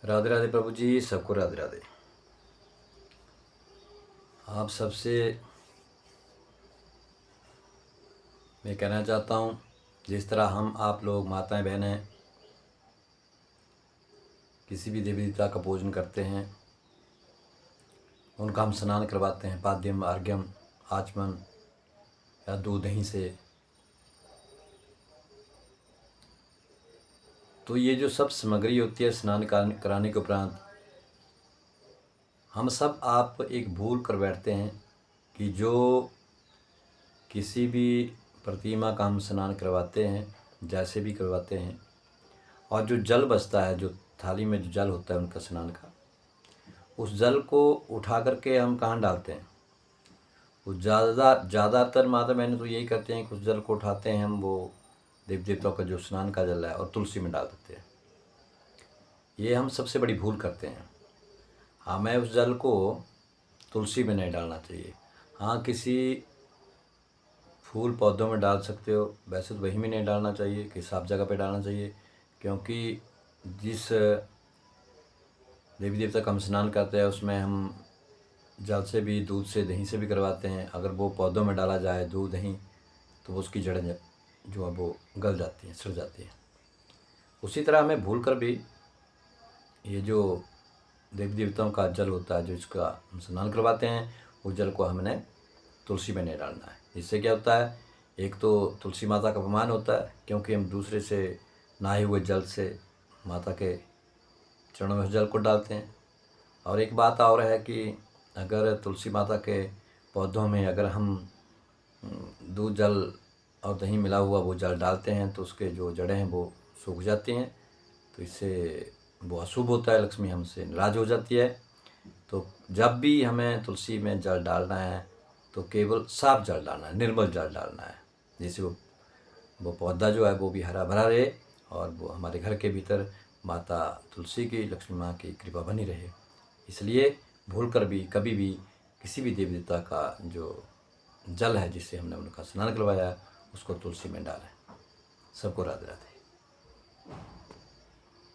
राधे राधे प्रभु जी, सबको राधे राधे। आप सबसे मैं कहना चाहता हूँ, जिस तरह हम आप लोग माताएं बहनें किसी भी देवी देवता का पूजन करते हैं, उनका हम स्नान करवाते हैं पाद्यम अर्घ्यम आचमन या दूध दही से। तो ये जो सब सामग्री होती है स्नान कराने के उपरांत, हम सब आप एक भूल कर बैठते हैं कि जो किसी भी प्रतिमा का हम स्नान करवाते हैं, जैसे भी करवाते हैं, और जो जल बचता है, जो थाली में जो जल होता है उनका स्नान का, उस जल को उठा करके हम कहाँ डालते हैं। वो ज़्यादातर माता बहनें तो यही करते हैं कि उस जल को उठाते हैं हम, वो देव देवताओं का जो स्नान का जल है, और तुलसी में डाल देते हैं। ये हम सबसे बड़ी भूल करते हैं। हमें उस जल को तुलसी में नहीं डालना चाहिए। हाँ, किसी फूल पौधों में डाल सकते हो, वैसे तो वही में नहीं डालना चाहिए, कि साफ जगह पे डालना चाहिए। क्योंकि जिस देवी देवता का हम स्नान करते हैं उसमें हम जल से भी, दूध से, दही से भी करवाते हैं। अगर वो पौधों में डाला जाए दूध दही, तो उसकी जड़ें जो है वो गल जाती हैं, सड़ जाती हैं। उसी तरह हमें भूल कर भी ये जो देवी देवताओं का जल होता है, जो इसका हम स्नान करवाते हैं, उस जल को हमने तुलसी में नहीं डालना है। इससे क्या होता है, एक तो तुलसी माता का अपमान होता है, क्योंकि हम दूसरे से नहाए हुए जल से माता के चरणों में उस जल को डालते हैं। और एक बात और है कि अगर तुलसी माता के पौधों में अगर हम दूध जल और दही मिला हुआ वो जल डालते हैं, तो उसके जो जड़ें हैं वो सूख जाती हैं। तो इससे वो अशुभ होता है, लक्ष्मी हमसे नाराज हो जाती है। तो जब भी हमें तुलसी में जल डालना है तो केवल साफ जल डालना है, निर्मल जल डालना है, जिससे वो पौधा जो है वो भी हरा भरा रहे, और वो हमारे घर के भीतर माता तुलसी की, लक्ष्मी माँ की कृपा बनी रहे। इसलिए भूल कर भी कभी भी किसी भी देवी देवता का जो जल है, जिससे हमने उनका स्नान करवाया, उसको तुलसी में डालें। सबको राधे राधे।